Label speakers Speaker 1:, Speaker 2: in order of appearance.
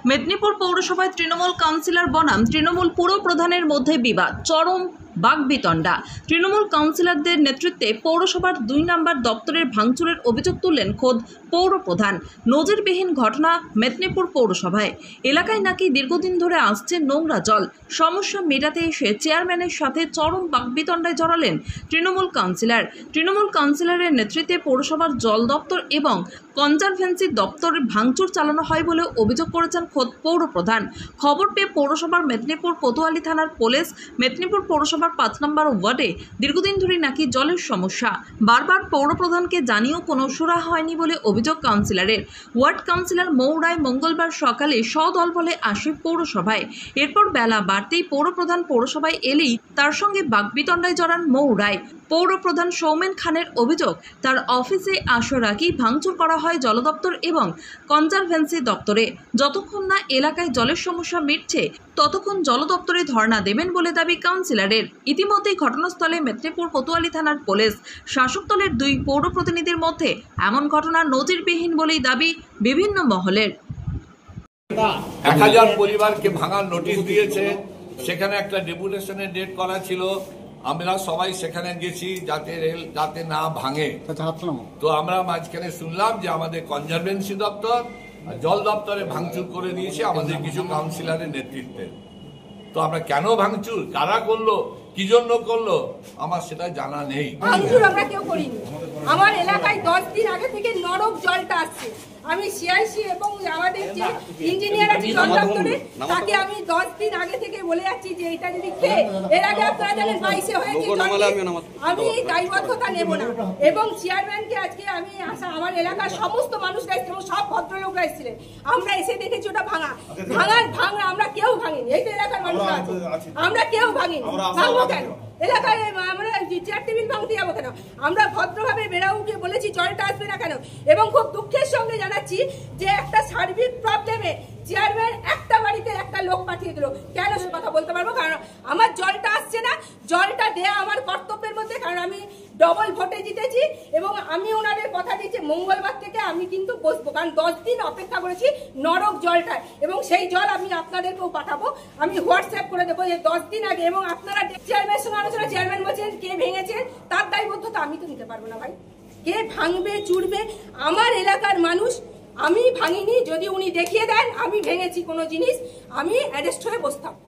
Speaker 1: মেদিনীপুর পৌরসভায় তৃণমূল কাউন্সিলর বনাম তৃণমূল পুর প্রধানের মধ্যে বিবাদ, চরম বাকবিতণ্ডা। তৃণমূল কাউন্সিলরদের নেতৃত্বে পৌরসভার ২ নম্বর দপ্তরের ভাঙচুরের অভিযোগ তুললেন খোদ পৌর প্রধান। নজিরবিহীন ঘটনা মেদিনীপুর পৌরসভায়। এলাকায় নাকি দীর্ঘদিন ধরে আসছে নোংরা জল। সমস্যা মেটাতে এসে চেয়ারম্যানের সাথে চরম বাকবিতণ্ডায় জড়ালেন তৃণমূল কাউন্সিলর। তৃণমূল কাউন্সিলরের নেতৃত্বে পৌরসভার জল দপ্তর এবং কনজারভেন্সি দপ্তরে ভাঙচুর চালানো হয় বলে অভিযোগ করেছেন খোদ পৌর প্রধান। খবর পেয়ে পৌরসভার মেদিনীপুর কোতোয়ালি থানার পুলিশ মেদিনীপুর পৌরসভার ৫ নম্বর ওয়ার্ডে দীর্ঘদিন ধরে নাকি জলের সমস্যা। বারবার পৌর প্রধানকে জানিয়েও কোনো সুরাহা হয়নি বলে অভিযোগ কাউন্সিলরের। ওয়ার্ড কাউন্সিলর মৌ রায় মঙ্গলবার সকালে সদল বলে আসে পৌরসভায়। এরপর বেলা বাড়তেই পৌর প্রধান পৌরসভায় এলেই তার সঙ্গে বাকবিতণ্ডায় জড়ান মৌ রায়। পৌর প্রধান সৌমেন খানের অভিযোগ, তার অফিসে আসার আগেই ভাঙচুর করা হয় জল দপ্তর এবং কনজারভেন্সি দপ্তরে। যতক্ষণ না এলাকায় জলের সমস্যা মিটছে ততক্ষণ জল দপ্তরে ধর্ণা দেবেন বলে দাবি কাউন্সিলরের। ইতিমধ্যেই ঘটনাস্থলে মেদিনীপুর কোতোয়ালি থানার পুলিশ। শাসক দলের ২ পৌর প্রতিনিধির মধ্যে এমন ঘটনা নজিরবিহীন বলেই দাবি বিভিন্ন মহলের।
Speaker 2: ১,০০০ পরিবারকে ভাঙার নোটিশ দিয়েছে, সেখানে একটা ডেপুটেশনের ডেট করা ছিল। আমরা সবাই সেখানে গেছি যাতে না ভাঙে। তো আমরা মাঝখানে শুনলাম যে আমাদের কনজারভেন্সি দপ্তর জল দপ্তরে ভাঙচুর করে দিয়েছে আমাদের কিছু কাউন্সিলরের নেতৃত্বে। তো আমরা কেন ভাঙচুর, কারা করলো, কি জন্য করলো, আমার সেটা জানা নেই।
Speaker 3: ভাঙচুর আমরা কেউ করিনি। আমার এলাকায় 10 দিন আগে থেকে নরক জলটা আসছে। আমি সিআইসি এবং আমাদের যে ইঞ্জিনিয়ার আছে জল দপ্তরে, তাকে আমি 10 দিন আগে থেকে বলে যাচ্ছি যে এটা যদি খেয়ে, এর আগে আপনারা জানেন 22-এ হয়েছে, আমি এই দায়বদ্ধতা নেব না। এবং চেয়ারম্যানকে আজকে আমি আমার এলাকার সমস্ত মানুষরা এবং সব ভদ্রলোকরা এসেছিলেন, আমরা এসে দেখেছি ওটা ভাঙা। আমরা কেউ ভাঙিনি, এই তো এলাকার মানুষরা আছে, আমরা কেউ ভাঙিনি। ভাঙবো কেন? এলাকায় আমরা চেয়ার টেবিল ভাঙতে যাবো কেন? আমরা ভদ্রভাবে বেড়াউকে বলেছি জলটা আসবে না কেন। এবং খুব দুঃখের সঙ্গে জানাচ্ছি যে একটা সার্বিক প্রবলেমে চেয়ারম্যান একটা বাড়িতে একটা লোক পাঠিয়ে দিল। কেন সে কথা বলতে পারবো? কারণ আমার জলটা আসছে না, জলটা দেয়া আমার কর্তব্যের মধ্যে, কারণ আমি ডবল ভোটে জিতেছি এবং আমি ওনাদের কথা দিচ্ছি মঙ্গলবার থেকে আমি কিন্তু বসবো, কারণ 10 দিন অপেক্ষা করেছি নরক জলটা, এবং সেই জল আমি আপনাদেরকেও পাঠাবো। আমি হোয়াটসঅ্যাপ করে দেবো যে 10 দিন আগে। এবং আপনারা চেয়ারম্যানের সঙ্গে আলোচনা, চেয়ারম্যান বলছেন কে ভেঙেছেন তার দায়বদ্ধতা আমি তো নিতে পারবো না ভাই। কে ভাঙবে চুড়বে আমার এলাকার মানুষ। আমি ভাঙিনি, যদি উনি দেখিয়ে দেন আমি ভেঙেছি কোনো জিনিস, আমি অ্যারেস্ট হয়ে বসতাম।